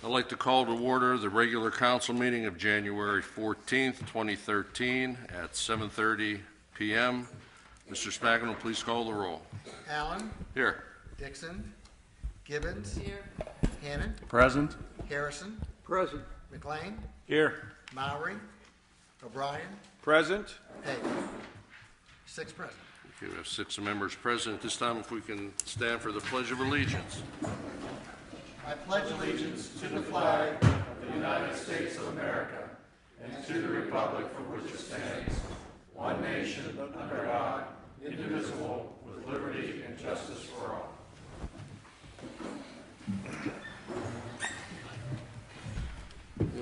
I'd like to call to order the regular council meeting of January 14th, 2013 at 7:30 p.m. Mr. Spagano, please call the roll. Allen. Here. Dixon. Gibbons. Here. Hannon. Present. Harrison. Present. McLean. Here. Mowry. O'Brien. Present. Page. 6 present. Okay, we have 6 members present. At this time, if we can stand for the Pledge of Allegiance. I pledge allegiance to the flag of the United States of America and to the republic for which it stands, one nation under God, indivisible, with liberty and justice for all.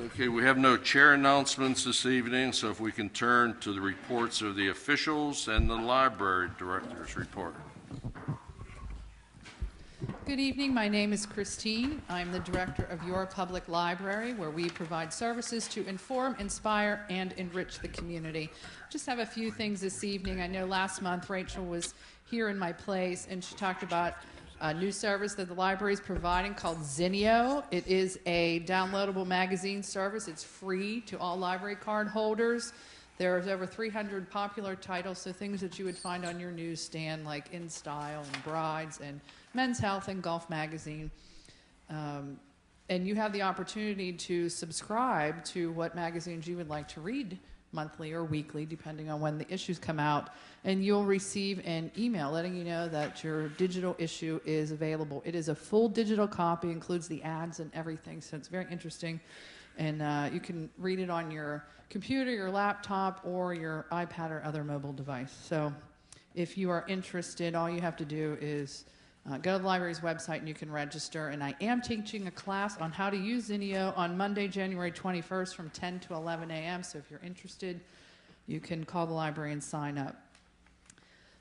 Okay, we have no chair announcements this evening, so if we can turn to the reports of the officials and the library director's report. Good evening. My name is Christine. I'm the director of Your Public Library, where we provide services to inform, inspire, and enrich the community. Just have a few things this evening. I know last month Rachel was here in my place, and she talked about a new service that the library is providing called Zinio. It is a downloadable magazine service. It's free to all library card holders. There's over 300 popular titles, so things that you would find on your newsstand, like In Style and Brides and Men's Health and Golf Magazine. And you have the opportunity to subscribe to what magazines you would like to read monthly or weekly, depending on when the issues come out. And you'll receive an email letting you know that your digital issue is available. It is a full digital copy, includes the ads and everything, so it's very interesting. And you can read it on your computer, your laptop, or your iPad or other mobile device. So if you are interested, all you have to do is go to the library's website and you can register. And I am teaching a class on how to use Zinio on Monday, January 21st from 10 to 11 a.m. So if you're interested, you can call the library and sign up.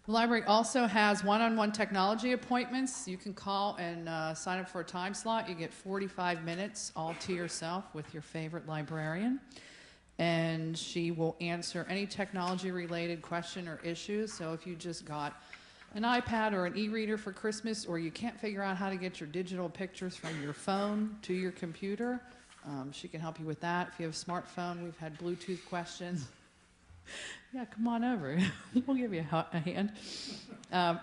The library also has one-on-one technology appointments. You can call and sign up for a time slot. You get 45 minutes all to yourself with your favorite librarian. And she will answer any technology-related question or issues. So if you just got an iPad or an e-reader for Christmas, or you can't figure out how to get your digital pictures from your phone to your computer, she can help you with that. If you have a smartphone, we've had Bluetooth questions. Yeah, come on over. We'll give you a hand.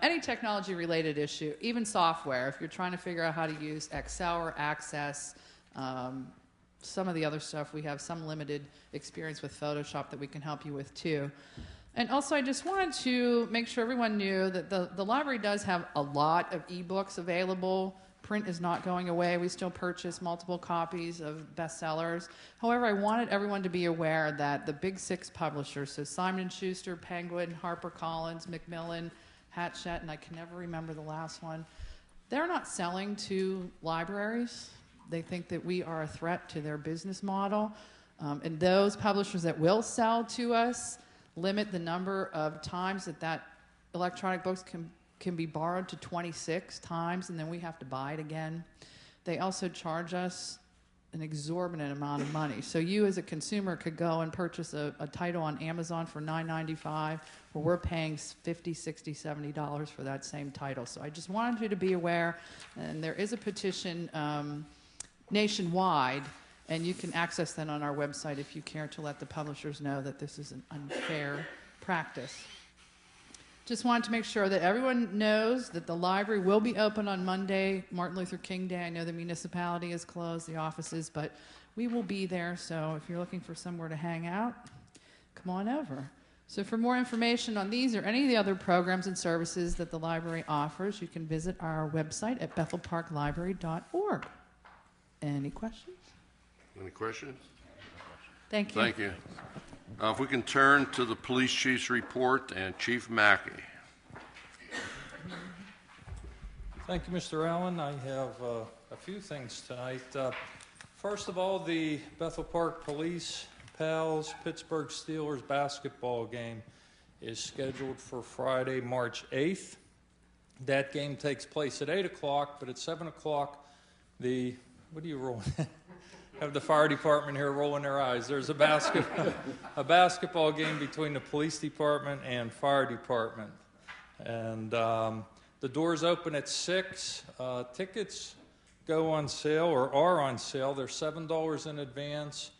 Any technology-related issue, even software, if you're trying to figure out how to use Excel or Access, some of the other stuff, we have some limited experience with Photoshop that we can help you with too. And also, I just wanted to make sure everyone knew that the library does have a lot of ebooks available. Print is not going away. We still purchase multiple copies of bestsellers. However, I wanted everyone to be aware that the big 6 publishers, so Simon & Schuster, Penguin, HarperCollins, Macmillan, Hachette, and I can never remember the last one, they're not selling to libraries. They think that we are a threat to their business model. And those publishers that will sell to us limit the number of times that electronic books can be borrowed to 26 times, and then we have to buy it again. They also charge us an exorbitant amount of money. So you as a consumer could go and purchase a title on Amazon for $9.95, where we're paying $50, $60, $70 for that same title. So I just wanted you to be aware, and there is a petition nationwide, and you can access that on our website if you care to let the publishers know that this is an unfair practice. Just wanted to make sure that everyone knows that the library will be open on Monday, Martin Luther King Day. I know the municipality is closed, the offices, but we will be there. So if you're looking for somewhere to hang out, come on over. So for more information on these or any of the other programs and services that the library offers, you can visit our website at bethelparklibrary.org. Any questions? Any questions? Thank you. Thank you. If we can turn to the police chief's report and Chief Mackey. Thank you, Mr. Allen. I have a few things tonight. First of all, the Bethel Park Police Pals Pittsburgh Steelers basketball game is scheduled for Friday, March 8th. That game takes place at 8 o'clock, but at 7 o'clock, what are you rolling? Have the fire department here rolling their eyes. There's a basketball game between the police department and fire department. And the doors open at 6. Tickets go on sale or are on sale. They're $7 in advance,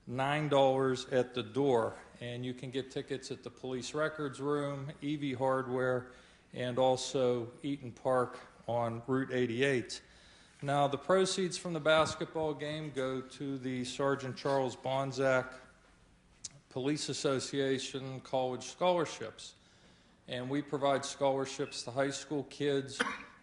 $9 at the door. And you can get tickets at the Police Records Room, EV Hardware, and also Eaton Park on Route 88. Now, the proceeds from the basketball game go to the Sergeant Charles Bonzak Police Association College Scholarships. And we provide scholarships to high school kids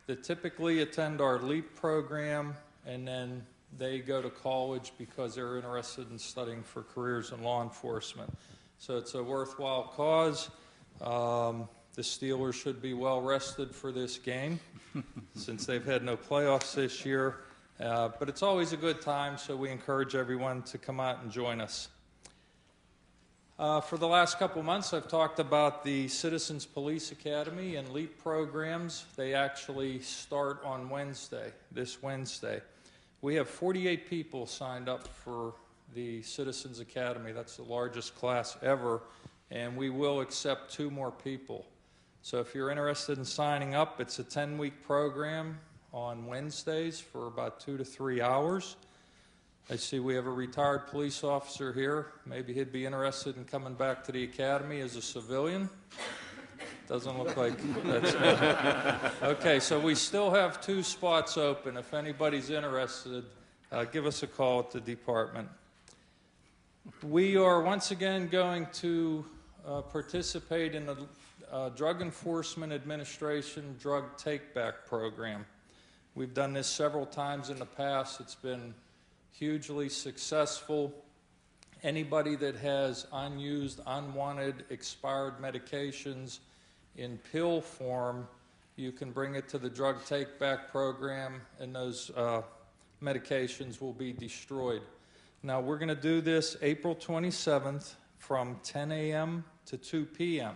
that typically attend our LEAP program, and then they go to college because they're interested in studying for careers in law enforcement. So it's a worthwhile cause. The Steelers should be well rested for this game since they've had no playoffs this year. But it's always a good time, so we encourage everyone to come out and join us. For the last couple months, I've talked about the Citizens Police Academy and LEAP programs. They actually start on Wednesday, this Wednesday. We have 48 people signed up for the Citizens Academy. That's the largest class ever, and we will accept 2 more people. So if you're interested in signing up, it's a 10-week program on Wednesdays for about 2 to 3 hours. I see we have a retired police officer here. Maybe he'd be interested in coming back to the academy as a civilian. Doesn't look like that's good. Okay, so we still have 2 spots open. If anybody's interested, give us a call at the department. We are once again going to participate in the Drug Enforcement Administration Drug Take-Back Program. We've done this several times in the past. It's been hugely successful. Anybody that has unused, unwanted, expired medications in pill form, you can bring it to the Drug Take-Back Program, and those medications will be destroyed. Now, we're going to do this April 27th from 10 a.m. to 2 p.m.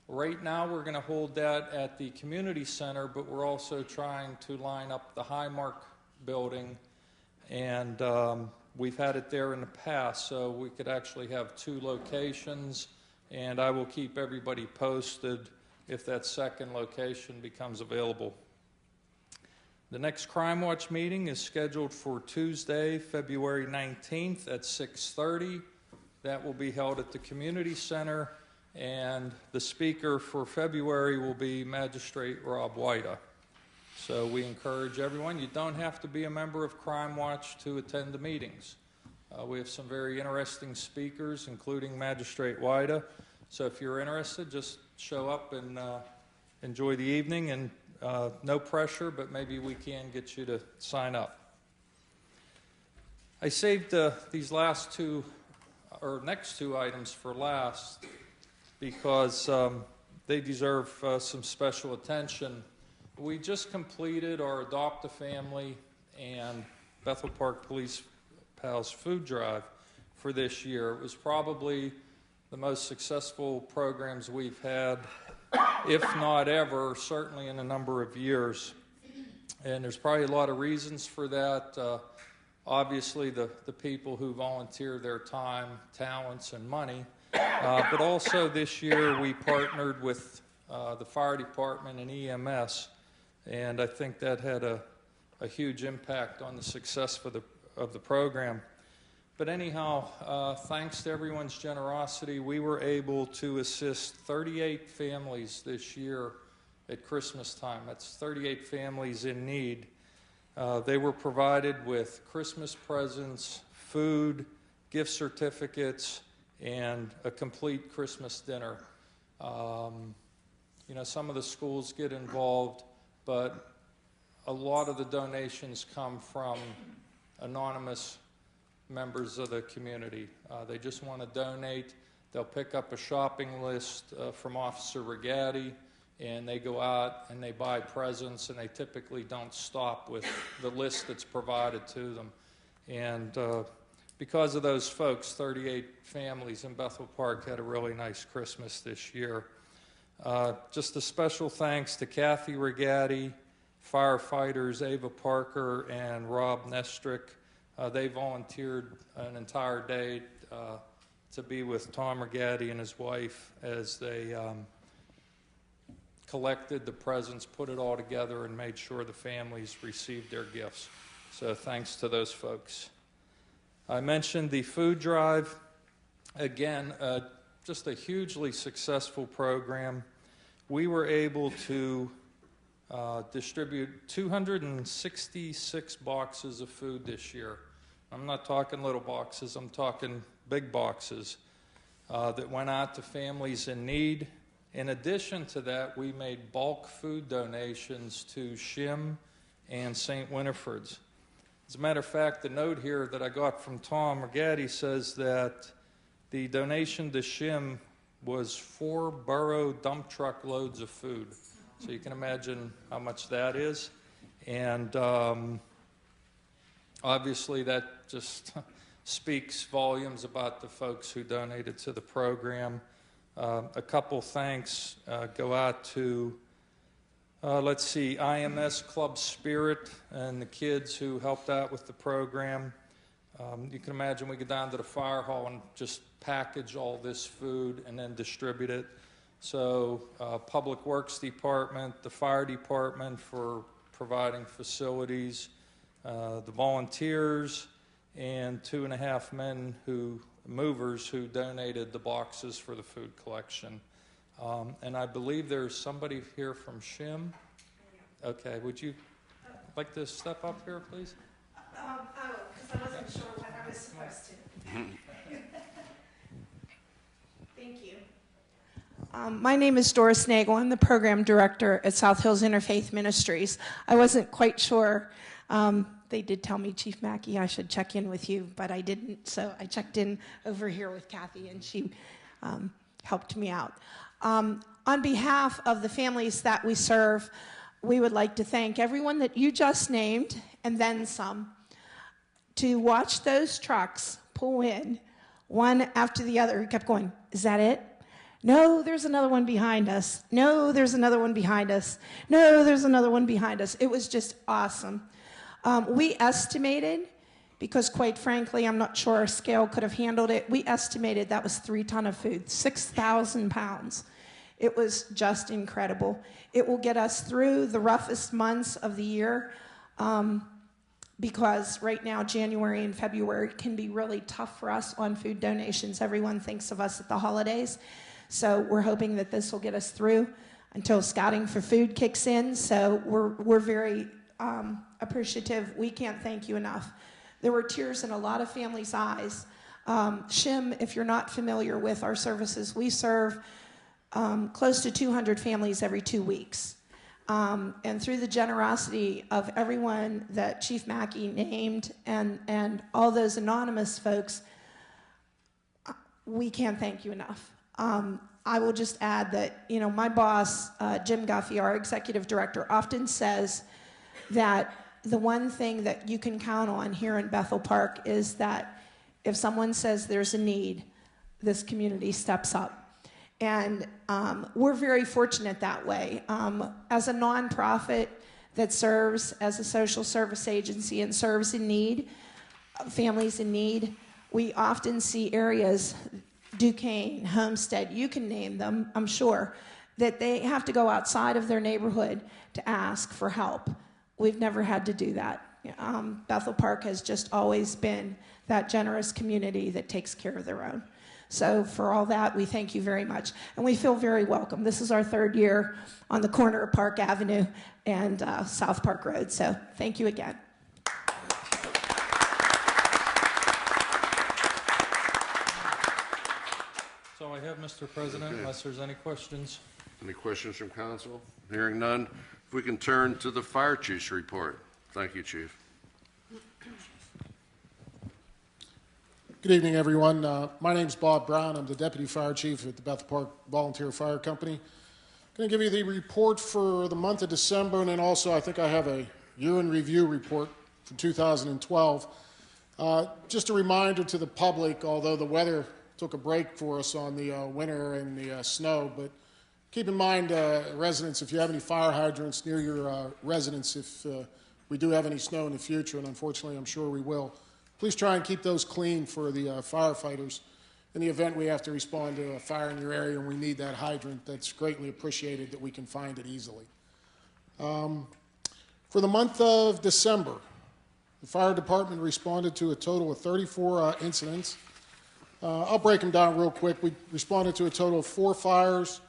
Right now, we're going to hold that at the community center, but we're also trying to line up the Highmark building, and we've had it there in the past, so we could actually have 2 locations, and I will keep everybody posted if that second location becomes available. The next Crime Watch meeting is scheduled for Tuesday, February 19th at 6:30. That will be held at the community center, and the speaker for February will be Magistrate Rob Whita. So we encourage everyone. You don't have to be a member of Crime Watch to attend the meetings. We have some very interesting speakers, including Magistrate Whita. So if you're interested, just show up and enjoy the evening. And no pressure, but maybe we can get you to sign up. I saved these last 2, or next 2 items for last because they deserve some special attention. We just completed our Adopt a Family and Bethel Park Police Pals food drive for this year. It was probably the most successful programs we've had, if not ever, certainly in a number of years. And there's probably a lot of reasons for that. Obviously, the people who volunteer their time, talents, and money. But also this year we partnered with the fire department and EMS, and I think that had a huge impact on the success of the program. But anyhow, thanks to everyone's generosity, we were able to assist 38 families this year at Christmas time. That's 38 families in need. They were provided with Christmas presents, food, gift certificates, and a complete Christmas dinner. You know, some of the schools get involved, but a lot of the donations come from anonymous members of the community. They just want to donate. They'll pick up a shopping list from Officer Rigatti, and they go out and they buy presents, and they typically don't stop with the list that's provided to them. And because of those folks, 38 families in Bethel Park had a really nice Christmas this year. Just a special thanks to Kathy Rigatti, firefighters Ava Parker and Rob Nestrick. They volunteered an entire day to be with Tom Rigatti and his wife as they collected the presents, put it all together, and made sure the families received their gifts. So thanks to those folks. I mentioned the food drive. Again, just a hugely successful program. We were able to distribute 266 boxes of food this year. I'm not talking little boxes, I'm talking big boxes that went out to families in need. In addition to that, we made bulk food donations to Shim and St. Winifred's. As a matter of fact, the note here that I got from Tom Rigatti says that the donation to Shim was 4 borough dump truck loads of food. So you can imagine how much that is. And obviously that just speaks volumes about the folks who donated to the program. A couple thanks go out to, let's see, IMS Club Spirit and the kids who helped out with the program. You can imagine we go down to the fire hall and just package all this food and then distribute it. So Public Works Department, the Fire Department for providing facilities, the volunteers, and 2.5 men movers who donated the boxes for the food collection. And I believe there's somebody here from Shim. Okay, would you like to step up here, please? Oh, because I wasn't sure what I was supposed to. Thank you. My name is Doris Nagel. I'm the program director at South Hills Interfaith Ministries. I wasn't quite sure. They did tell me, Chief Mackey, I should check in with you, but I didn't. So I checked in over here with Kathy, and she helped me out. On behalf of the families that we serve, we would like to thank everyone that you just named, and then some, to watch those trucks pull in one after the other. We kept going, is that it? No, there's another one behind us. No, there's another one behind us. No, there's another one behind us. It was just awesome. We estimated, because quite frankly, I'm not sure our scale could have handled it, we estimated that was 3 tons of food, 6,000 pounds. It was just incredible. It will get us through the roughest months of the year, because right now, January and February can be really tough for us on food donations. Everyone thinks of us at the holidays. So we're hoping that this will get us through until Scouting for Food kicks in. So we're very appreciative. We can't thank you enough. There were tears in a lot of families' eyes. Shim, if you're not familiar with our services, we serve close to 200 families every 2 weeks. And through the generosity of everyone that Chief Mackey named and all those anonymous folks, we can't thank you enough. I will just add that, you know, my boss, Jim Guffey, our executive director, often says that the one thing that you can count on here in Bethel Park is that if someone says there's a need, this community steps up. And we're very fortunate that way. As a nonprofit that serves as a social service agency and serves in need, families in need, we often see areas, Duquesne, Homestead, you can name them, I'm sure, that they have to go outside of their neighborhood to ask for help. We've never had to do that. Bethel Park has just always been that generous community that takes care of their own. So for all that, we thank you very much. And we feel very welcome. This is our 3rd year on the corner of Park Avenue and South Park Road. So thank you again. So I have, Mr. President, unless there's any questions. Any questions from council? Hearing none, if we can turn to the fire chief's report. Thank you, Chief. Good evening, everyone. My name's Bob Brown. I'm the Deputy Fire Chief at the Bethel Park Volunteer Fire Company. I'm going to give you the report for the month of December, and then also I think I have a year-in-review report from 2012. Just a reminder to the public, although the weather took a break for us on the winter and the snow, but keep in mind, residents, if you have any fire hydrants near your residence, if we do have any snow in the future, and unfortunately I'm sure we will, please try and keep those clean for the firefighters. in the event we have to respond to a fire in your area and we need that hydrant, that's greatly appreciated that we can find it easily. For the month of December, the fire department responded to a total of 34 incidents. I'll break them down real quick. We responded to a total of 4 fires,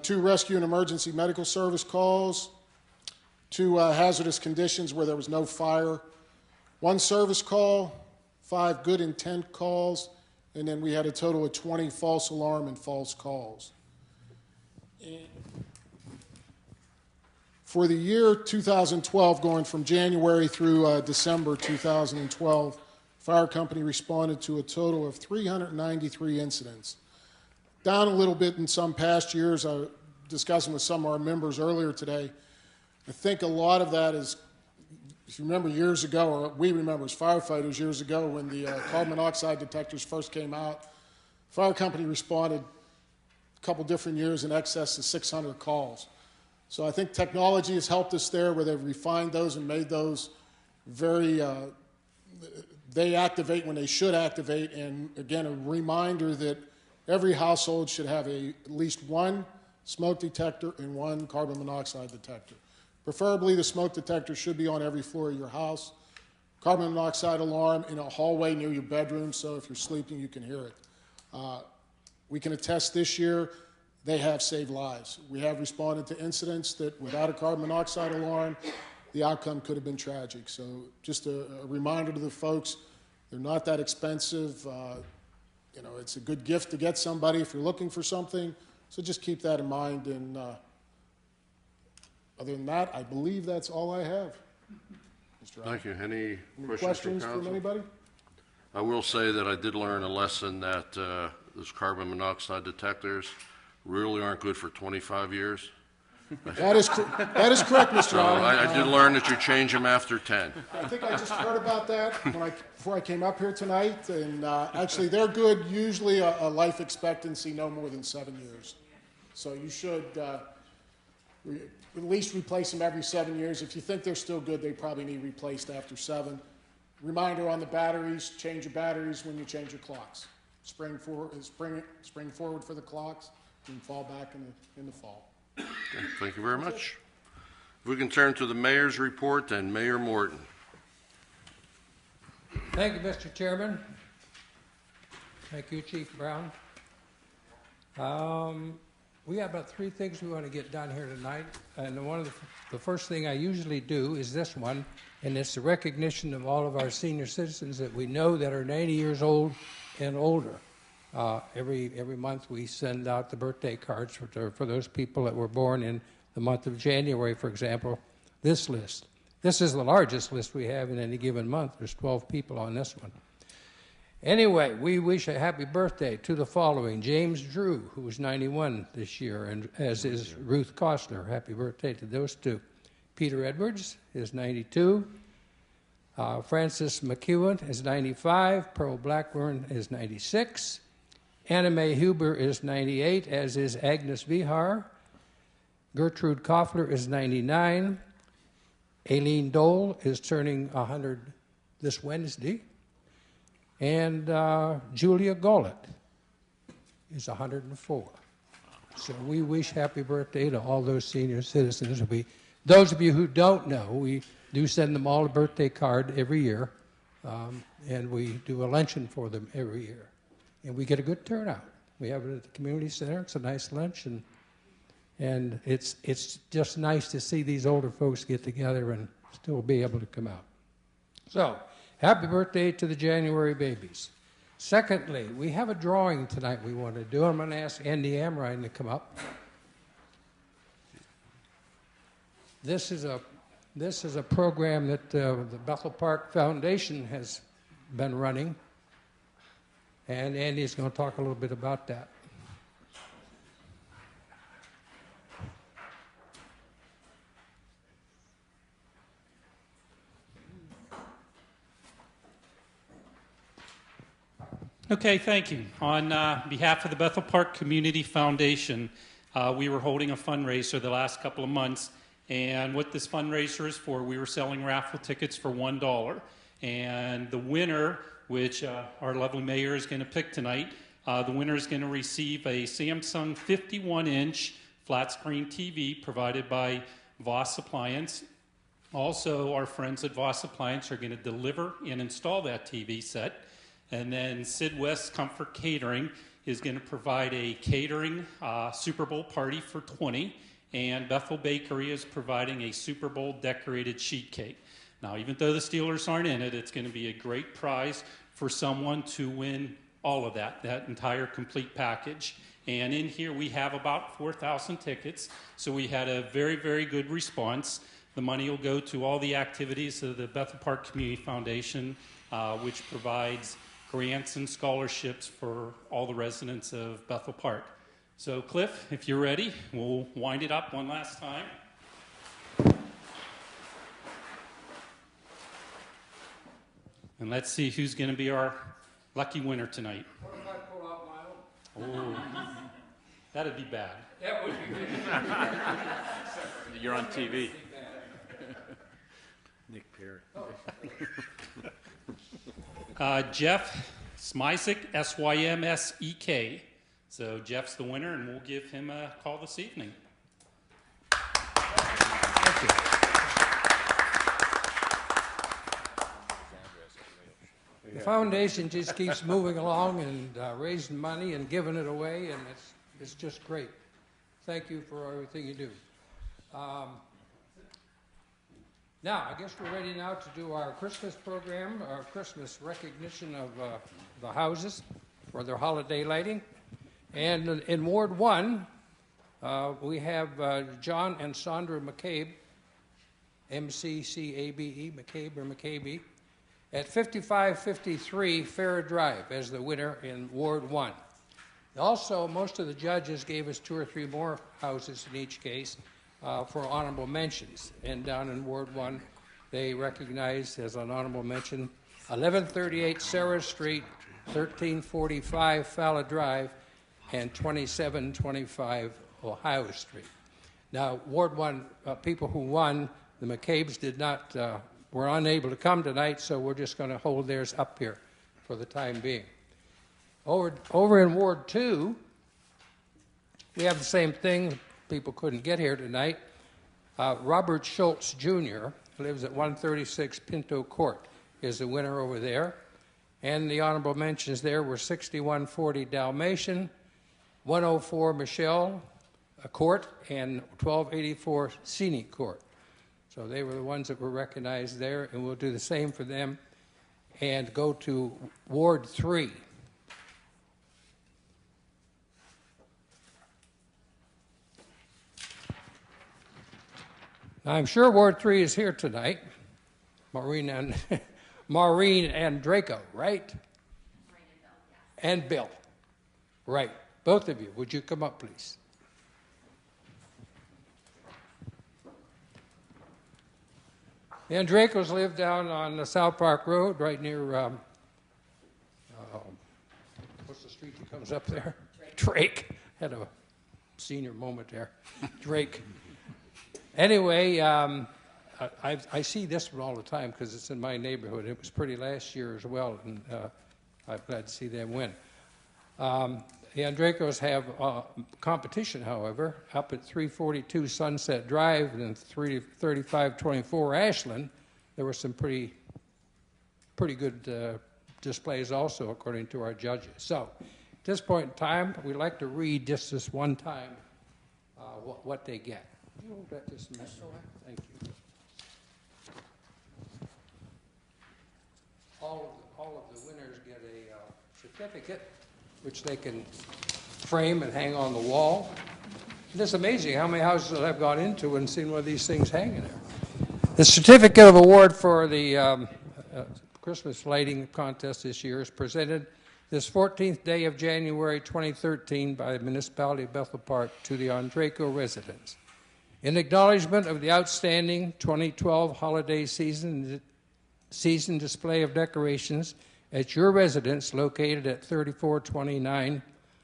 2 rescue and emergency medical service calls, 2 hazardous conditions where there was no fire, 1 service call, 5 good intent calls, and then we had a total of 20 false alarm and false calls. For the year 2012, going from January through December 2012, fire company responded to a total of 393 incidents. Down a little bit in some past years. I was discussing with some of our members earlier today. I think a lot of that is, if you remember years ago, or we remember as firefighters years ago when the carbon monoxide detectors first came out, fire company responded a couple different years in excess of 600 calls. So I think technology has helped us there where they've refined those and made those very, they activate when they should activate. And again, a reminder that every household should have at least 1 smoke detector and 1 carbon monoxide detector. Preferably the smoke detector should be on every floor of your house. Carbon monoxide alarm in a hallway near your bedroom, so if you're sleeping you can hear it. We can attest this year they have saved lives. We have responded to incidents that without a carbon monoxide alarm, the outcome could have been tragic. So just a reminder to the folks, they're not that expensive. You know, it's a good gift to get somebody if you're looking for something. So just keep that in mind. And other than that, I believe that's all I have. Mr. Allen. Thank you. Any Questions from anybody? I will say that I did learn a lesson that those carbon monoxide detectors really aren't good for 25 years. That is correct, Mr. So Allen. I did learn that you change them after 10. I think I just heard about that before I came up here tonight, and actually they're good, usually a life expectancy no more than 7 years. So you should at least replace them every 7 years. If you think they're still good, they probably need replaced after 7. Reminder on the batteries, change your batteries when you change your clocks. Spring forward for the clocks, and fall back in the fall. Okay, thank you very much. If we can turn to the mayor's report and Mayor Morton. Thank you, Mr. Chairman. Thank you, Chief Brown. We have about 3 things we want to get done here tonight, and one of the first thing I usually do is this one, and it's the recognition of all of our senior citizens that we know that are 90 years old and older. Every month we send out the birthday cards for those people that were born in the month of January, for example. This list. This is the largest list we have in any given month. There's 12 people on this one. Anyway, we wish a happy birthday to the following. James Drew, who is 91 this year, and as is Ruth Costner. Happy birthday to those 2. Peter Edwards is 92. Francis McEwen is 95. Pearl Blackburn is 96. Anna Mae Huber is 98, as is Agnes Vihar. Gertrude Koffler is 99. Aileen Dole is turning 100 this Wednesday. And Julia Gollett is 104. So we wish happy birthday to all those senior citizens. Those of you who don't know, we do send them all a birthday card every year, and we do a luncheon for them every year. And we get a good turnout. We have it at the community center. It's a nice lunch, and it's just nice to see these older folks get together and still be able to come out. So, happy birthday to the January babies. Secondly, we have a drawing tonight we want to do. I'm going to ask Andy Amrine to come up. This is a program that the Bethel Park Foundation has been running. And Andy's going to talk a little bit about that. Okay, thank you. On behalf of the Bethel Park Community Foundation, we were holding a fundraiser the last couple of months. And what this fundraiser is for, we were selling raffle tickets for $1. And the winner which our lovely mayor is going to pick tonight. The winner is going to receive a Samsung 51-inch flat-screen TV provided by Voss Appliance. Also, our friends at Voss Appliance are going to deliver and install that TV set. And then Sid West Comfort Catering is going to provide a catering Super Bowl party for 20. And Bethel Bakery is providing a Super Bowl decorated sheet cake. Now, even though the Steelers aren't in it, it's going to be a great prize for someone to win all of that entire complete package. And in here, we have about 4,000 tickets. So we had a very, very good response. The money will go to all the activities of the Bethel Park Community Foundation, which provides grants and scholarships for all the residents of Bethel Park. So, Cliff, if you're ready, we'll wind it up one last time. And let's see who's going to be our lucky winner tonight. What if I pull out my own? Oh, that'd be bad. That would be good. You're on TV. Nick Perry. Jeff Smysek, S-Y-M-S-E-K. So Jeff's the winner, and we'll give him a call this evening. Thank you. The foundation just keeps moving along and raising money and giving it away, and it's just great. Thank you for everything you do. Now, I guess we're ready now to do our Christmas program, our Christmas recognition of the houses for their holiday lighting. And in Ward 1, we have John and Sandra McCabe, M-C-C-A-B-E, McCabe or McCabe, at 5553 Farrah Drive as the winner in Ward 1. Also, most of the judges gave us 2 or 3 more houses in each case for honorable mentions. And down in Ward 1, they recognized as an honorable mention 1138 Sarah Street, 1345 Falla Drive, and 2725 Ohio Street. Now, Ward 1 people who won, the McCabes did not, were unable to come tonight, so we're just going to hold theirs up here for the time being. Over in Ward 2, we have the same thing. People couldn't get here tonight. Robert Schultz Jr. lives at 136 Pinto Court, is the winner over there. And the honorable mentions there were 6140 Dalmatian, 104 Michelle Court, and 1284 Scenic Court. So they were the ones that were recognized there, and we'll do the same for them and go to Ward 3. I'm sure Ward 3 is here tonight. Maureen and Draco, right? And Bill. Right. Both of you. Would you come up, please? The Dracos live down on the South Park Road, right near, what's the street that comes up there? Drake. Had a senior moment there. Drake. Anyway, I see this one all the time because it's in my neighborhood. It was pretty last year as well, and I'm glad to see them win. The Andracos have competition, however, up at 342 Sunset Drive and 3524 Ashland. There were some pretty good displays also, according to our judges. So, at this point in time, we'd like to read just this one time what they get. You'll get this message. Thank you. All of the winners get a certificate, which they can frame and hang on the wall. And it's amazing how many houses I've gone into and seen one of these things hanging there. The certificate of award for the Christmas lighting contest this year is presented this 14th day of January 2013 by the municipality of Bethel Park to the Andraco residents. In acknowledgement of the outstanding 2012 holiday season display of decorations at your residence located at 3429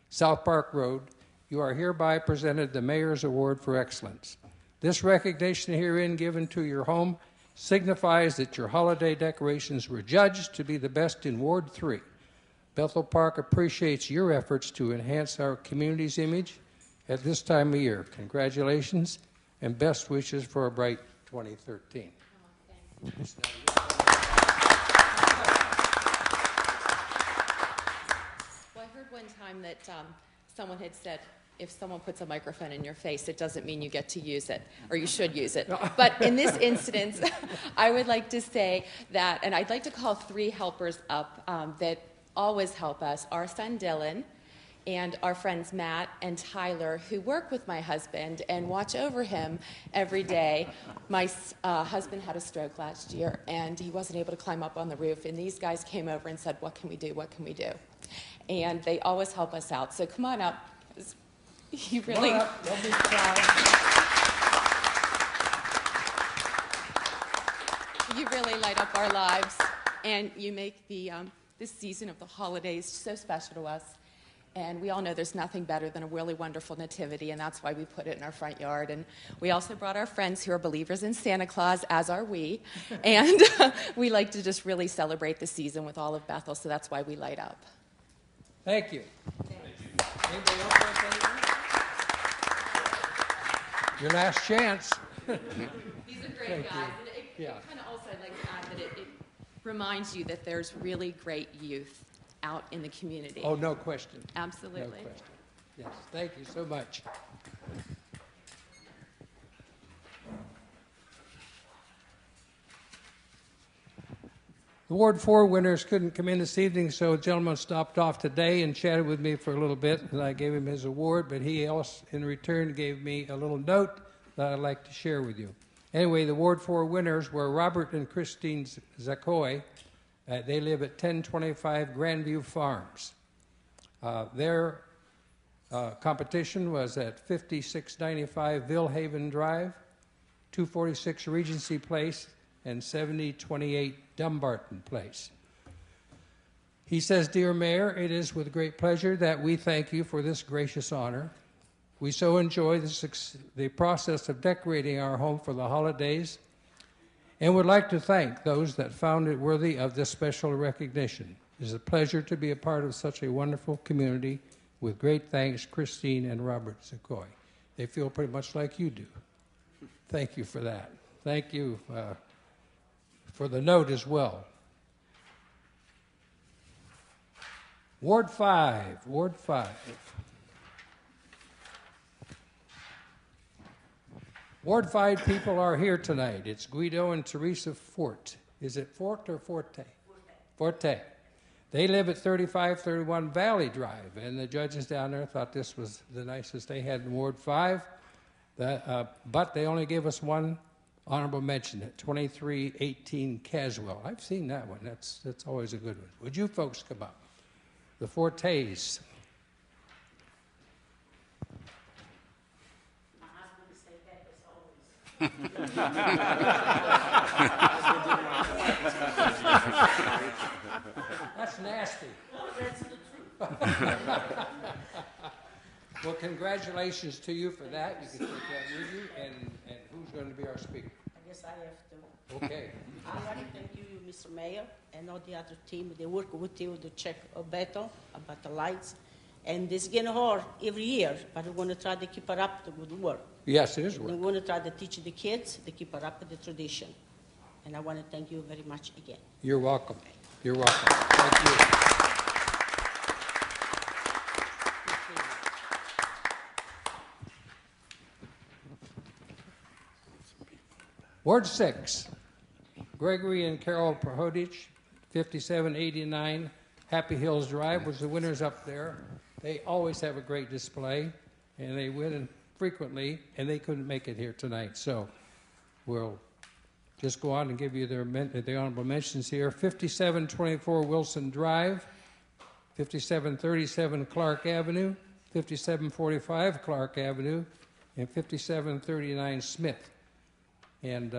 South Park Road, you are hereby presented the Mayor's Award for Excellence. This recognition herein given to your home signifies that your holiday decorations were judged to be the best in Ward 3. Bethel Park appreciates your efforts to enhance our community's image at this time of year. Congratulations and best wishes for a bright 2013. Well, I heard one time that someone had said, if someone puts a microphone in your face, it doesn't mean you get to use it, or you should use it. But in this instance, I would like to say that, and I'd like to call 3 helpers up that always help us, our son Dylan, and our friends Matt and Tyler, who work with my husband and watch over him every day. My husband had a stroke last year, and he wasn't able to climb up on the roof, and these guys came over and said, what can we do, what can we do? And they always help us out. So come on up. You really... Don't be shy. You really light up our lives, and you make this season of the holidays so special to us. And we all know there's nothing better than a really wonderful nativity, and that's why we put it in our front yard. And we also brought our friends who are believers in Santa Claus, as are we. And we like to just really celebrate the season with all of Bethel, so that's why we light up. Thank you. Anybody else want to say anything? Your last chance. These are great guys. And it kind of also, I'd like to add that it reminds you that there's really great youth out in the community. Oh, no question. Absolutely. No question. Yes, thank you so much. The Ward 4 winners couldn't come in this evening, so a gentleman stopped off today and chatted with me for a little bit, and I gave him his award, but he also, in return, gave me a little note that I'd like to share with you. Anyway, the Ward 4 winners were Robert and Christine Zakoy. They live at 1025 Grandview Farms. Their competition was at 5695 Villehaven Drive, 246 Regency Place, and 7028 Dumbarton Place. He says, Dear Mayor, it is with great pleasure that we thank you for this gracious honor. We so enjoy the process of decorating our home for the holidays and would like to thank those that found it worthy of this special recognition. It is a pleasure to be a part of such a wonderful community. With great thanks, Christine and Robert Zakoy. They feel pretty much like you do. Thank you for that. Thank you for the note as well. Ward 5, Ward 5. Ward 5 people are here tonight. It's Guido and Teresa Fort. Is it Fort or Forte? Forte. They live at 3531 Valley Drive, and the judges down there thought this was the nicest they had in Ward 5. But they only gave us one honorable mention at 2318 Caswell. I've seen that one. That's always a good one. Would you folks come up? The Fortes. That's nasty. That's the truth. Well, congratulations to you for that. You can take that with you. And who's going to be our speaker? I guess I have to. Okay. I want to thank you, Mr. Mayor, and all the other team. They work with you to check a battle about the lights. And this is getting hard every year, but we're going to try to keep it up the good work. Yes, it is work. We're going to try to teach the kids to keep it up with the tradition. And I want to thank you very much again. You're welcome. You're welcome. Thank you. Ward 6, Gregory and Carol Prohodich, 5789 Happy Hills Drive was the winners up there. They always have a great display, and they win frequently, and they couldn't make it here tonight. So we'll just go on and give you the honorable mentions here. 5724 Wilson Drive, 5737 Clark Avenue, 5745 Clark Avenue, and 5739 Smith. And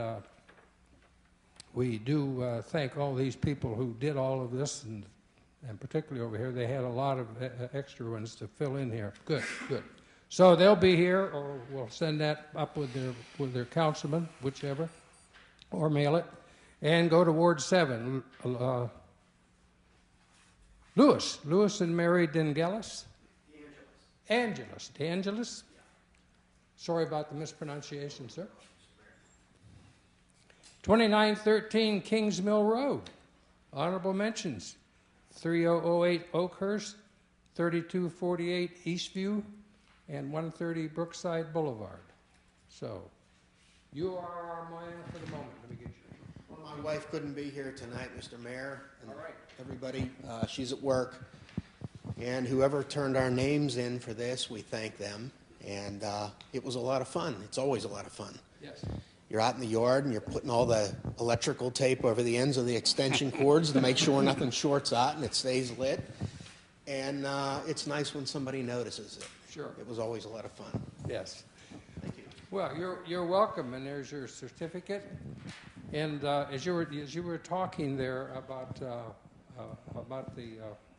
we do thank all these people who did all of this, and particularly over here, they had a lot of extra ones to fill in here. Good, good. So they'll be here, or we'll send that up with their councilman, whichever. or mail it, and go to Ward 7. Lewis and Mary DeAngelis? DeAngelis? Sorry about the mispronunciation, sir. 2913 Kings Mill Road. Honorable mentions. 3008 Oakhurst, 3248 Eastview, and 130 Brookside Boulevard. So, you are our man for the moment. Let me get you. Well, my wife couldn't be here tonight, Mr. Mayor, and All right. everybody. She's at work. And whoever turned our names in for this, we thank them. And it was a lot of fun. It's always a lot of fun. Yes. You're out in the yard and you're putting all the electrical tape over the ends of the extension cords to make sure nothing shorts out and it stays lit. And it's nice when somebody notices it. Sure. It was always a lot of fun. Yes. Thank you. Well, you're welcome, and there's your certificate. And as you were talking there about the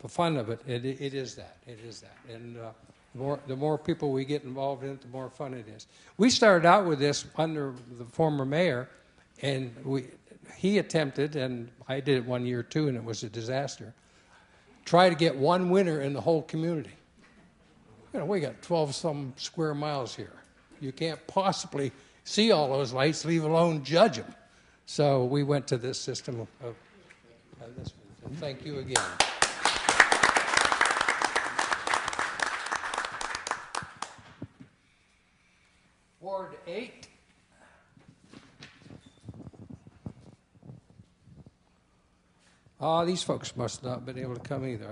fun of it, it is that. And the more people we get involved in it, the more fun it is. We started out with this under the former mayor, and he attempted, and I did it one year too, and it was a disaster. Try to get one winner in the whole community. You know, we got 12-some square miles here. You can't possibly see all those lights, leave alone judge them. So we went to this system of this one. And thank you again. Ward 8. These folks must not have been able to come either.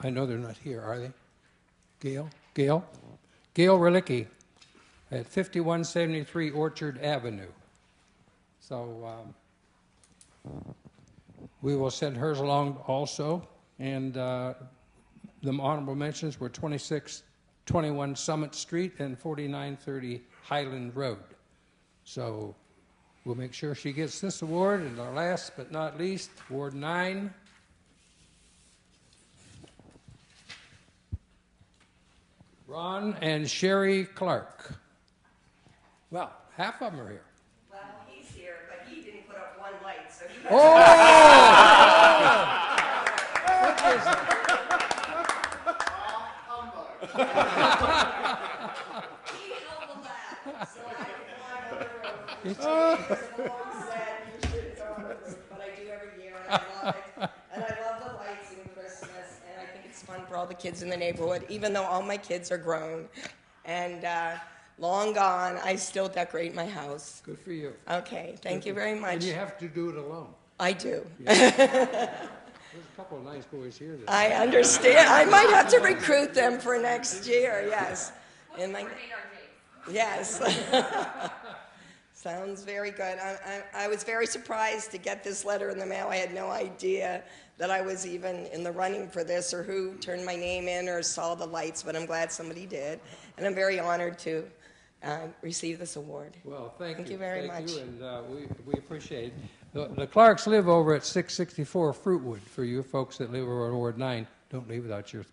I know they're not here, are they? Gail Relicki at 5173 Orchard Avenue. So we will send hers along also. And the honorable mentions were 2621 Summit Street and 4930 Highland Road. So we'll make sure she gets this award. And our last but not least, Ward 9. Ron and Sherry Clark. Well, half of them are here. Well, he's here, but he didn't put up one light, so he... Oh! What is it? He held the ladder, so I can climb over the roof. It's a long set, you should go on the roof, but I do every year, and I love it. And I love the lights and Christmas, and I think it's fun for all the kids in the neighborhood, even though all my kids are grown. And long gone, I still decorate my house. Good for you. Okay, thank you very much. And you have to do it alone. I do. Yeah. There's a couple of nice boys here. I understand. I might have to recruit them for next year, yes. Yes. Sounds very good. I was very surprised to get this letter in the mail. I had no idea that I was even in the running for this or who turned my name in or saw the lights, but I'm glad somebody did. And I'm very honored to receive this award. Well, thank you very much. And we appreciate it. The Clarks live over at 664 Fruitwood. For you folks that live over at Ward 9, don't leave without your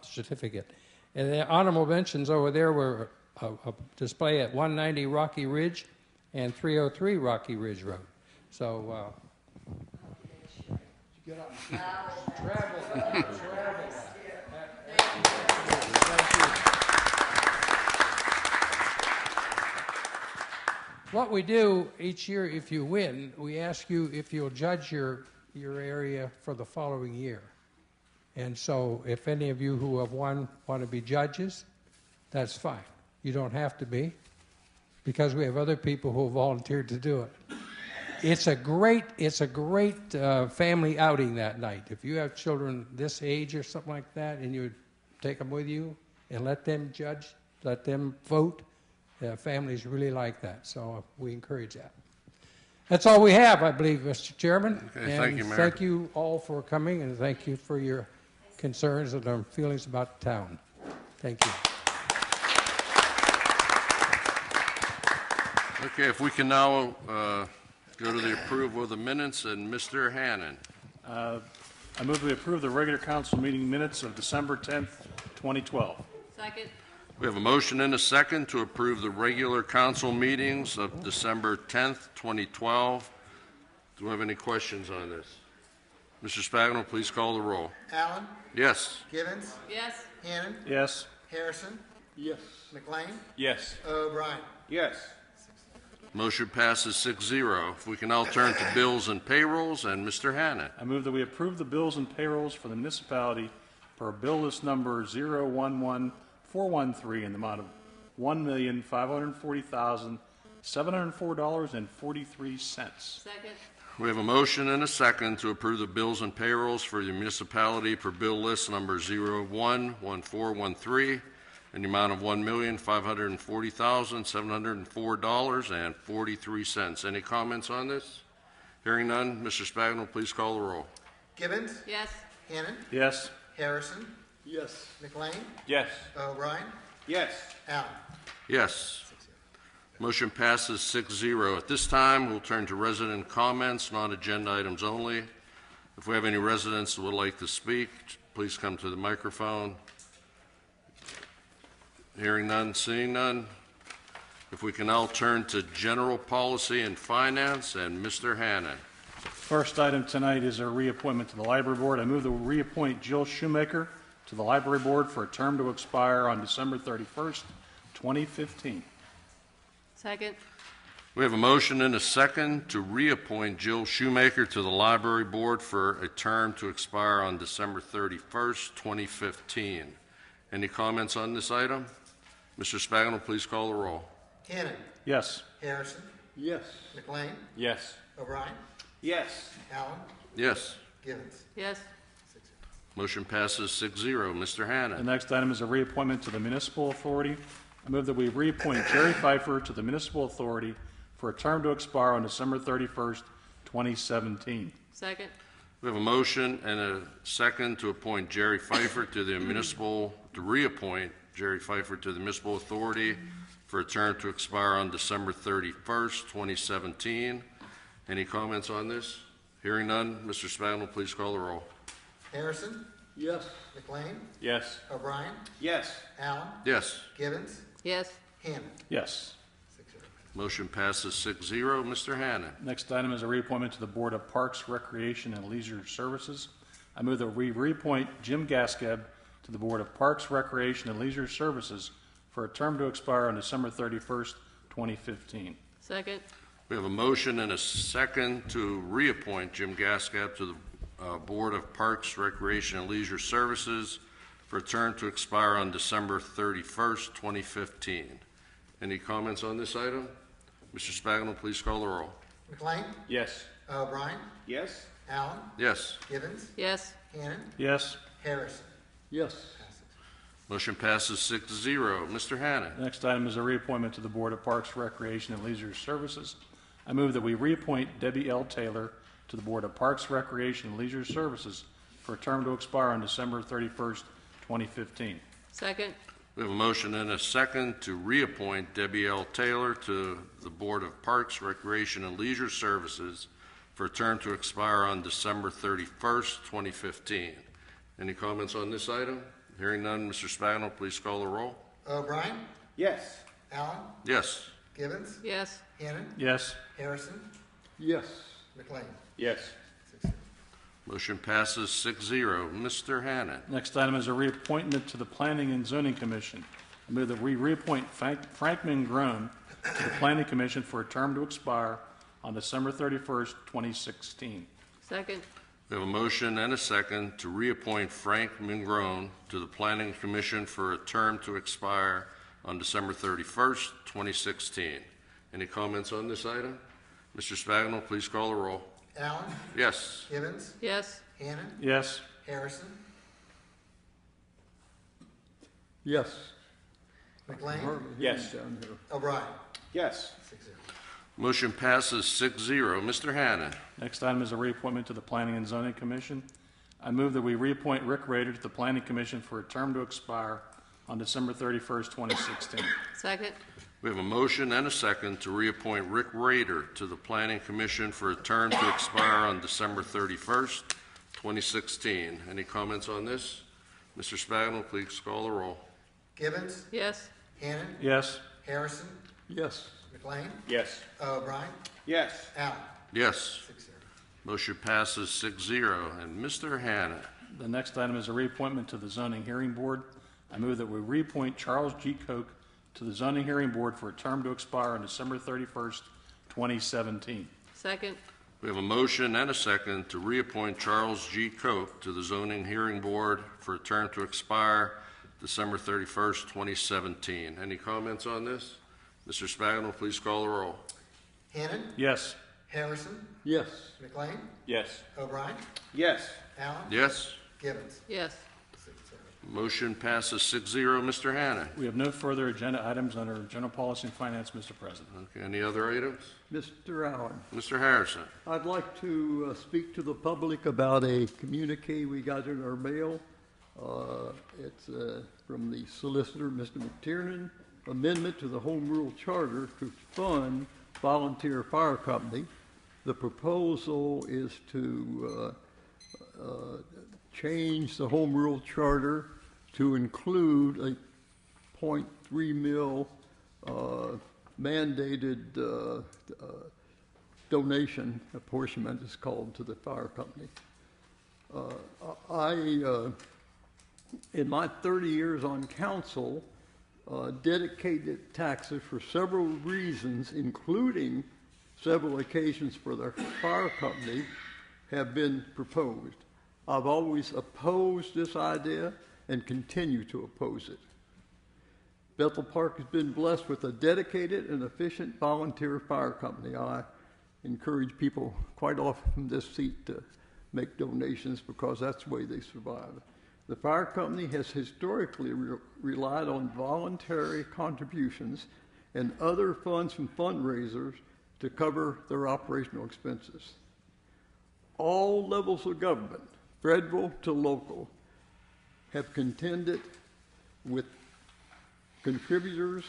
certificate. And the honorable mentions over there were a display at 190 Rocky Ridge and 303 Rocky Ridge Road. So, get up. Travel. What we do each year, if you win, we ask you if you'll judge your area for the following year. And so if any of you who have won want to be judges, that's fine. You don't have to be, because we have other people who have volunteered to do it. It's a great family outing that night. If you have children this age or something like that, and you take them with you and let them judge, let them vote, families really like that. So we encourage that. That's all we have, I believe, Mr. Chairman. Okay, and thank you, Mayor. thank you all for coming, and thank you for your concerns and feelings about the town. Thank you. Okay, if we can now go to the approval of the minutes, and Mr. Hannon. I move we approve the regular council meeting minutes of December 10th, 2012. Second. We have a motion and a second to approve the regular council meetings of December 10th, 2012. Do we have any questions on this? Mr. Spagno, please call the roll. Allen, Yes. Givens, Yes. Hannon, Yes. Harrison, Yes. McLean, Yes. O'Brien. Yes. Motion passes 6-0. If we can now turn to bills and payrolls, and Mr. Hannan. I move that we approve the bills and payrolls for the municipality per bill list number 011413 in the amount of $1,540,704.43. Second. We have a motion and a second to approve the bills and payrolls for the municipality per bill list number 011413 in the amount of $1,540,704.43. Any comments on this? Hearing none, Mr. Spagno, please call the roll. Givens, Yes. Hannon, Yes. Harrison, Yes. McLean, Yes. O'Brien, Yes. Allen. Yes. Motion passes 6-0. At this time, we'll turn to resident comments, non-agenda items only. If we have any residents that would like to speak, please come to the microphone. Hearing none, seeing none. If we can now turn to general policy and finance, and Mr. Hannan. First item tonight is a reappointment to the library board. I move that we reappoint Jill Shoemaker to the library board for a term to expire on December 31st, 2015. Second. We have a motion and a second to reappoint Jill Shoemaker to the library board for a term to expire on December 31st, 2015. Any comments on this item? Mr. Spagno, please call the roll. Hannon, Yes. Harrison, Yes. McLean, Yes. O'Brien, Yes. Allen, Yes. Givens. Yes. Motion passes 6-0. Mr. Hannan. The next item is a reappointment to the municipal authority. I move that we reappoint Jerry Pfeiffer to the municipal authority for a term to expire on December 31st, 2017. Second. We have a motion and a second to appoint Jerry Pfeiffer to reappoint Jerry Pfeiffer to the municipal authority for a term to expire on December 31st, 2017. Any comments on this? Hearing none, Mr. Spagno, please call the roll. Harrison, Yes. McLean, Yes. O'Brien, Yes. Allen, Yes. Givens, Yes. Hannon. Yes. Motion passes 6-0. Mr. Hannan. Next item is a reappointment to the Board of Parks, Recreation, and Leisure Services. I move that we reappoint Jim Gaskeb to the Board of Parks, Recreation, and Leisure Services for a term to expire on December 31st, 2015. Second. We have a motion and a second to reappoint Jim Gaskeb to the Board of Parks, Recreation, and Leisure Services for a term to expire on December 31st, 2015. Any comments on this item? Mr. Spagno, please call the roll. McLean, Yes. O'Brien, Yes. Allen, Yes. Givens, Yes. Hannon, Yes. Harrison. Yes. Motion passes 6-0. Mr. Hannan. Next item is a reappointment to the Board of Parks, Recreation, and Leisure Services. I move that we reappoint Debbie L. Taylor to the Board of Parks, Recreation, and Leisure Services for a term to expire on December 31st, 2015. Second. We have a motion and a second to reappoint Debbie L. Taylor to the Board of Parks, Recreation, and Leisure Services for a term to expire on December 31st, 2015. Any comments on this item? Hearing none, Mr. Spagno, please call the roll. O'Brien, Yes. Allen, Yes. Givens, Yes. Hannon, Yes. Harrison, Yes. McLean. Yes. Motion passes 6-0. Mr. Hannan. Next item is a reappointment to the Planning and Zoning Commission. I move that we reappoint Frank Mingrone to the Planning Commission for a term to expire on December 31st, 2016. Second. We have a motion and a second to reappoint Frank Mingrone to the Planning Commission for a term to expire on December 31st, 2016. Any comments on this item? Mr. Spagno, please call the roll. Allen, Yes. Givens, Yes. Hannon, Yes. Harrison, Yes. McLean, Yes. O'Brien. Yes. 6-0. Motion passes 6-0. Mr. Hannan. Next item is a reappointment to the Planning and Zoning Commission. I move that we reappoint Rick Rader to the Planning Commission for a term to expire on December 31st, 2016. Second. We have a motion and a second to reappoint Rick Rader to the Planning Commission for a term to expire on December 31st, 2016. Any comments on this? Mr. Spagno, please call the roll. Gibbons, Yes. Hannon, Yes. Harrison, Yes. McLean, Yes. O'Brien, Yes. Allen. Yes. 6-0. Motion passes 6-0. And Mr. Hannah. The next item is a reappointment to the Zoning Hearing Board. I move that we reappoint Charles G. Koch to the Zoning Hearing Board for a term to expire on December 31st, 2017. Second. We have a motion and a second to reappoint Charles G. Koch to the Zoning Hearing Board for a term to expire December 31st, 2017. Any comments on this? Mr. Spagno, please call the roll. Hannon, Yes. Harrison, Yes. McLean, Yes. O'Brien, Yes. Allen, Yes. Gibbons. Yes. 6-0. Motion passes 6-0. Mr. Hannah. We have no further agenda items under General Policy and Finance, Mr. President. Okay, any other items? Mr. Allen, Mr. Harrison. I'd like to speak to the public about a communique we got in our mail. It's from the solicitor, Mr. McTiernan, amendment to the Home Rule Charter to fund volunteer fire company. The proposal is to change the Home Rule Charter to include a 0.3 mil mandated donation, apportionment is called, to the fire company. In my 30 years on council, dedicated taxes for several reasons, including several occasions for the fire company, have been proposed. I've always opposed this idea and continue to oppose it. Bethel Park has been blessed with a dedicated and efficient volunteer fire company. I encourage people quite often from this seat to make donations because that's the way they survive. The fire company has historically relied on voluntary contributions and other funds from fundraisers to cover their operational expenses. All levels of government, federal to local, have contended with contributors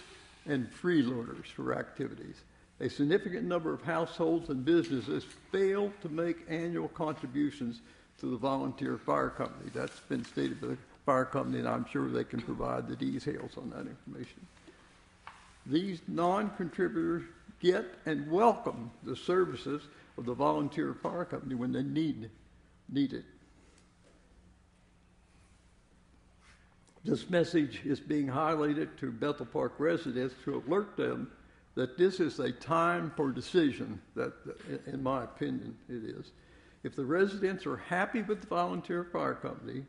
and freeloaders for activities. A significant number of households and businesses fail to make annual contributions to the volunteer fire company. That's been stated by the fire company, and I'm sure they can provide the details on that information. These non-contributors get and welcome the services of the volunteer fire company when they need it. This message is being highlighted to Bethel Park residents to alert them that this is a time for decision, that, in my opinion, it is. If the residents are happy with the volunteer fire company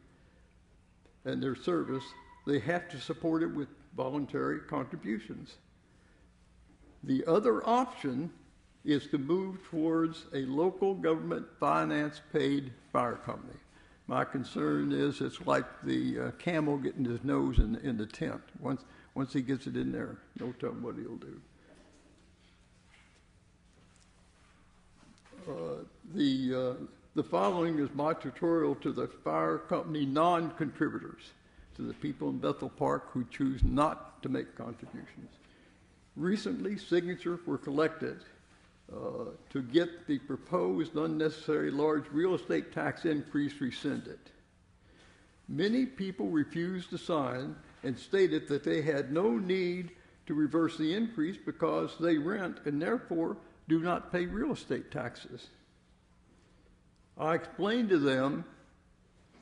and their service, they have to support it with voluntary contributions. The other option is to move towards a local government finance paid fire company. My concern is it's like the camel getting his nose in the tent. Once he gets it in there, no telling what he'll do. The following is my tutorial to the fire company non-contributors, to the people in Bethel Park who choose not to make contributions. Recently, signatures were collected to get the proposed unnecessary large real estate tax increase rescinded. Many people refused to sign and stated that they had no need to reverse the increase because they rent and therefore do not pay real estate taxes. I explained to them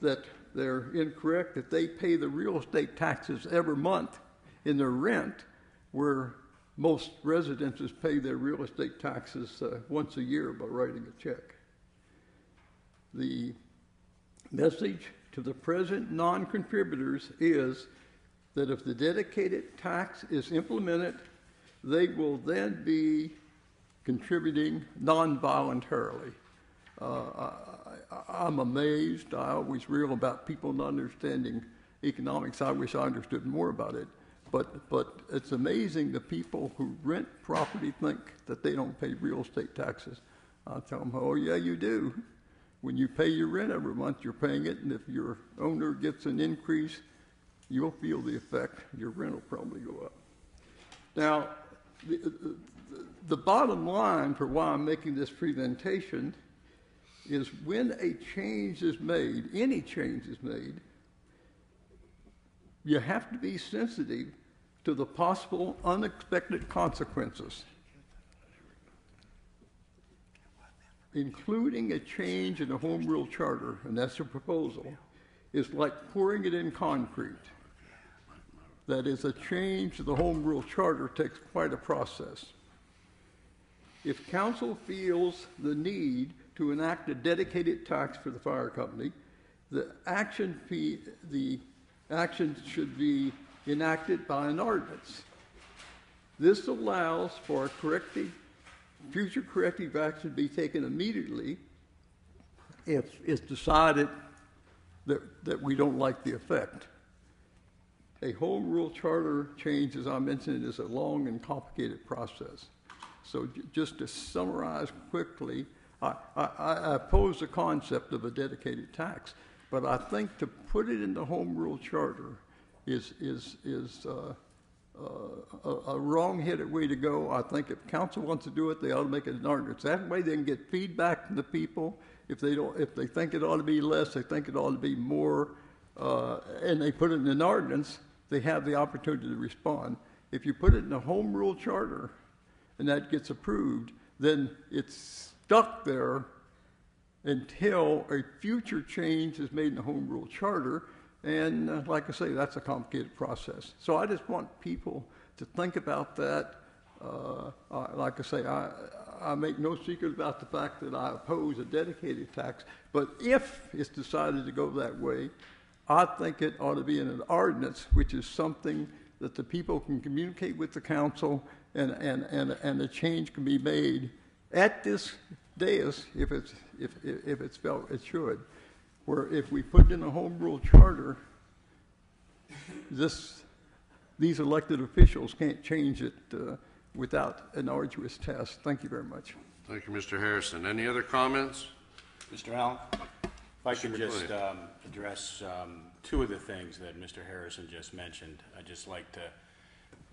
that they're incorrect, that they pay the real estate taxes every month in their rent, where most residences pay their real estate taxes once a year by writing a check. The message to the present non-contributors is that if the dedicated tax is implemented, they will then be contributing non-voluntarily. I'm amazed. I always reel about people not understanding economics. I wish I understood more about it. But it's amazing the people who rent property think that they don't pay real estate taxes. I tell them, oh yeah, you do. When you pay your rent every month, you're paying it, and if your owner gets an increase, you'll feel the effect. Your rent will probably go up. Now, the bottom line for why I'm making this presentation is when a change is made, any change is made, you have to be sensitive to the possible unexpected consequences, including a change in the home rule charter, and that's a proposal, is like pouring it in concrete. That is, a change to the home rule charter takes quite a process. If council feels the need to enact a dedicated tax for the fire company, the action should be enacted by an ordinance. This allows for future corrective action to be taken immediately if it's decided that we don't like the effect. A home rule charter change, as I mentioned, is a long and complicated process. So just to summarize quickly, I oppose the concept of a dedicated tax, but I think to put it in the home rule charter is a wrong-headed way to go. I think if council wants to do it, they ought to make it an ordinance. That way they can get feedback from the people. If they think it ought to be less, they think it ought to be more, and they put it in an ordinance, they have the opportunity to respond. If you put it in a home rule charter and that gets approved, then it's stuck there until a future change is made in the home rule charter. And like I say, that's a complicated process. So I just want people to think about that. Like I say, I make no secret about the fact that I oppose a dedicated tax. But if it's decided to go that way, I think it ought to be in an ordinance, which is something that the people can communicate with the council, and a change can be made at this dais if it's felt it should. Where if we put in a home rule charter, these elected officials can't change it without an arduous test. Thank you very much. Thank you, Mr. Harrison. Any other comments? Mr. Allen, if I could just address two of the things that Mr. Harrison just mentioned. I'd just like to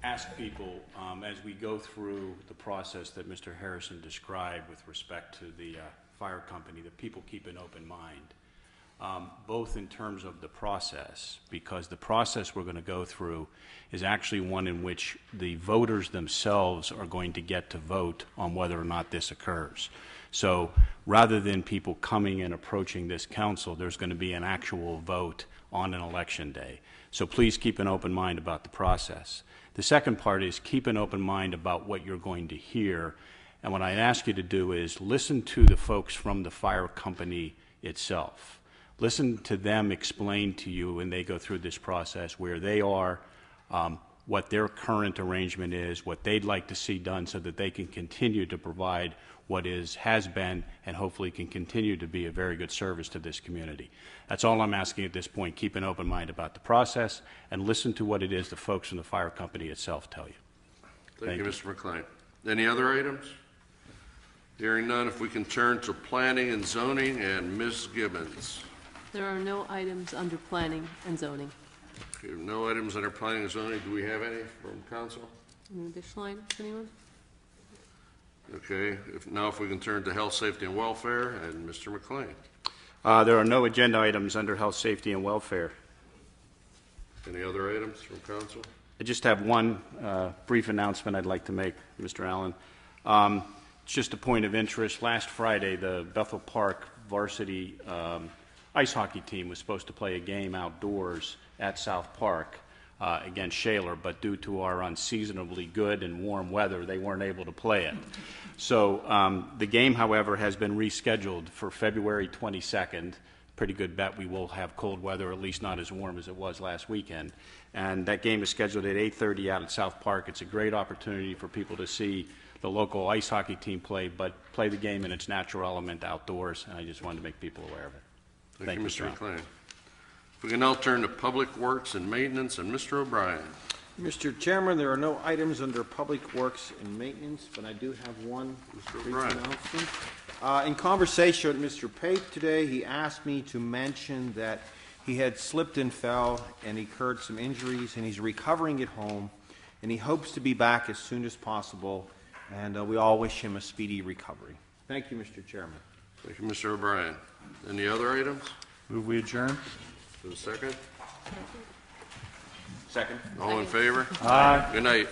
ask people, as we go through the process that Mr. Harrison described with respect to the fire company, that people keep an open mind, both in terms of the process, because the process we're going to go through is actually one in which the voters themselves are going to get to vote on whether or not this occurs. So rather than people coming and approaching this council, there's going to be an actual vote on an election day. So please keep an open mind about the process. The second part is keep an open mind about what you're going to hear. And what I ask you to do is listen to the folks from the fire company itself. Listen to them explain to you when they go through this process where they are, what their current arrangement is, what they'd like to see done so that they can continue to provide what has been and hopefully can continue to be a very good service to this community. That's all I'm asking at this point. Keep an open mind about the process and listen to what it is the folks from the fire company itself tell you. Thank you, Mr. McLean. Any other items? Hearing none, if we can turn to planning and zoning, and Ms. Gibbons. There are no items under planning and zoning. Okay, no items under planning and zoning. Do we have any from council? Any additional items, anyone? Okay, if we can turn to health, safety, and welfare, and Mr. McLean. There are no agenda items under health, safety, and welfare. Any other items from council? I just have one brief announcement I'd like to make, Mr. Allen. It's just a point of interest. Last Friday, the Bethel Park varsity ice hockey team was supposed to play a game outdoors at South Park against Shaler, but due to our unseasonably good and warm weather, they weren't able to play it. So the game, however, has been rescheduled for February 22nd. Pretty good bet we will have cold weather, at least not as warm as it was last weekend. And that game is scheduled at 8:30 out at South Park. It's a great opportunity for people to see the local ice hockey team play, but play the game in its natural element outdoors, and I just wanted to make people aware of it. Thank you, Mr. McLean. If we can now turn to Public Works and Maintenance, and Mr. O'Brien. Mr. Chairman, there are no items under Public Works and Maintenance, but I do have one brief announcement. In conversation with Mr. Pate today, he asked me to mention that he had slipped and fell and incurred some injuries, and he's recovering at home, and he hopes to be back as soon as possible, and we all wish him a speedy recovery. Thank you, Mr. Chairman. Thank you, Mr. O'Brien. Any other items? Move we adjourn. For the second? Second. All in favor? Aye. Good night.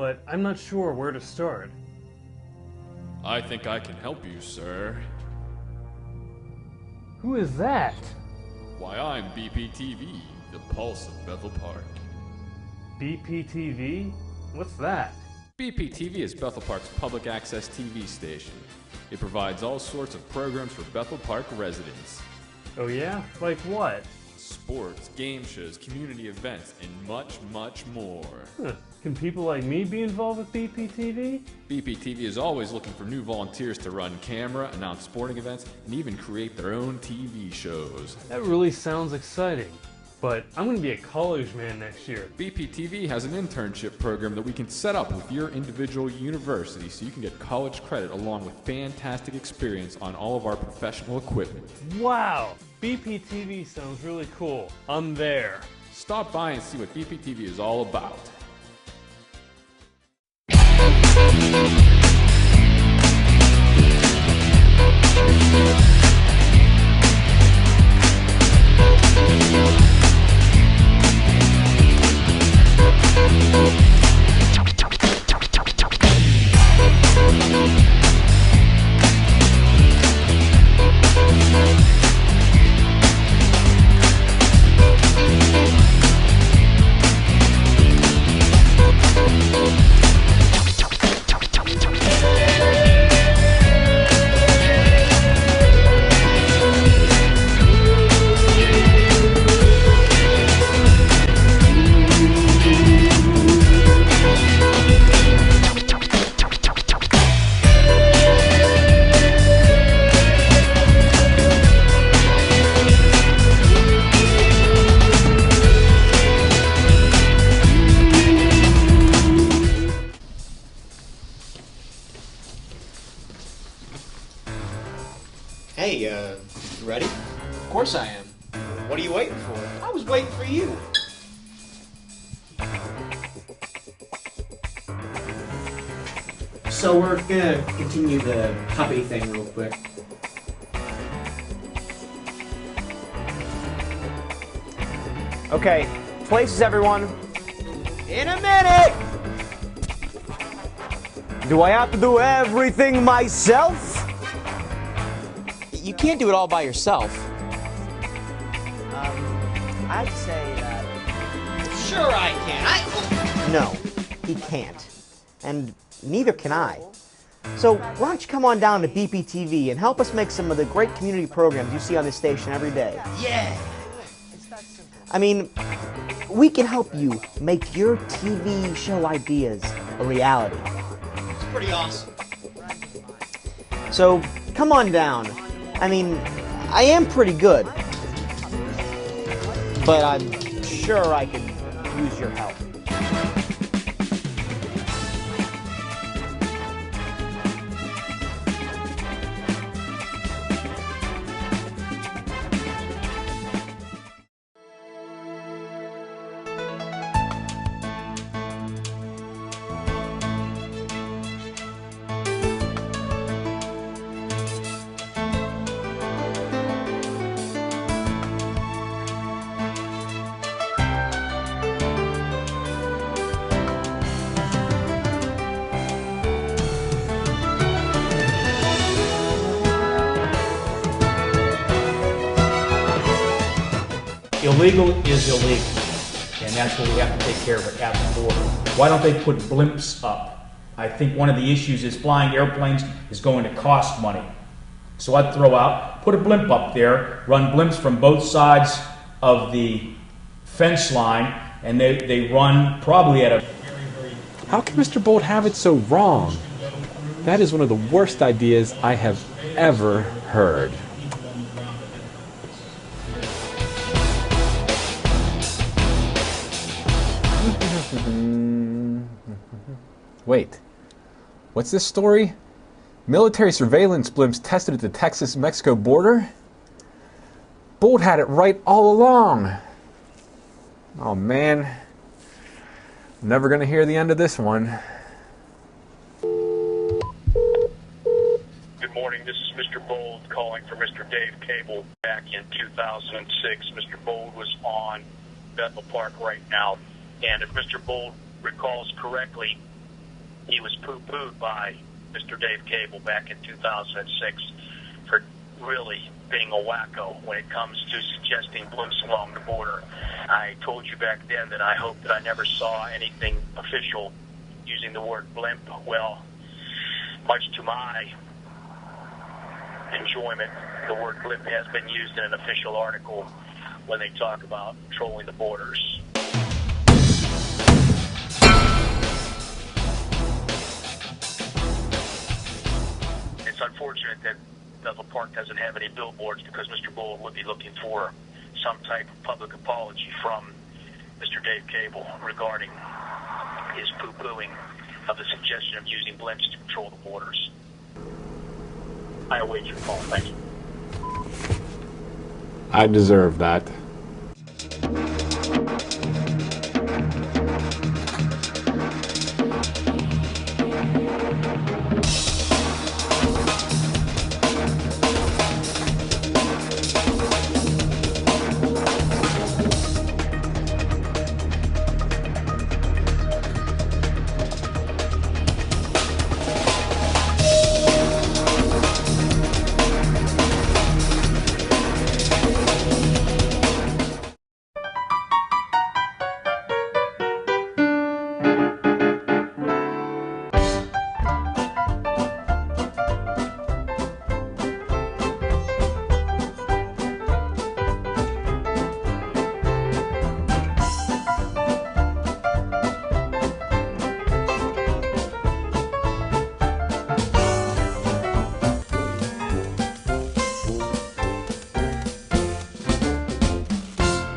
but I'm not sure where to start. I think I can help you, sir. Who is that? Why, I'm BPTV, the pulse of Bethel Park. BPTV? What's that? BPTV is Bethel Park's public access TV station. It provides all sorts of programs for Bethel Park residents. Oh yeah? Like what? Sports, game shows, community events, and much, much more. Huh. Can people like me be involved with BPTV? BPTV is always looking for new volunteers to run camera, announce sporting events, and even create their own TV shows. That really sounds exciting. But I'm going to be a college man next year. BPTV has an internship program that we can set up with your individual university so you can get college credit along with fantastic experience on all of our professional equipment. Wow! BPTV sounds really cool. I'm there. Stop by and see what BPTV is all about. Hey, ready? Of course I am. What are you waiting for? I was waiting for you. So we're gonna continue the puppy thing real quick. Okay, places everyone. In a minute! Do I have to do everything myself? You can't do it all by yourself. I'd say that... Sure I can. No, he can't. And neither can I. So why don't you come on down to BPTV and help us make some of the great community programs you see on this station every day. Yeah! I mean, we can help you make your TV show ideas a reality. It's pretty awesome. So come on down. I mean, I am pretty good, but I'm sure I could use your help. Illegal is illegal, and that's what we have to take care of at the border. Why don't they put blimps up? I think one of the issues is flying airplanes is going to cost money. So I'd throw out, put a blimp up there, run blimps from both sides of the fence line, and they run probably at a... How can Mr. Bolt have it so wrong? That is one of the worst ideas I have ever heard. Wait, what's this story? Military surveillance blimps tested at the Texas-Mexico border? Bolt had it right all along. Oh man, never gonna hear the end of this one. Good morning, this is Mr. Bold calling for Mr. Dave Cable. Back in 2006, Mr. Bold was on Bethel Park right now, and if Mr. Bold recalls correctly, he was poo-pooed by Mr. Dave Cable back in 2006 for really being a wacko when it comes to suggesting blimps along the border. I told you back then that I hoped that I never saw anything official using the word blimp. Well, much to my enjoyment, the word blimp has been used in an official article when they talk about patrolling the borders. It's unfortunate that Bethel Park doesn't have any billboards because Mr. Bold would be looking for some type of public apology from Mr. Dave Cable regarding his poo-pooing of the suggestion of using blimps to patrol the borders. I await your call. Thank you. I deserve that.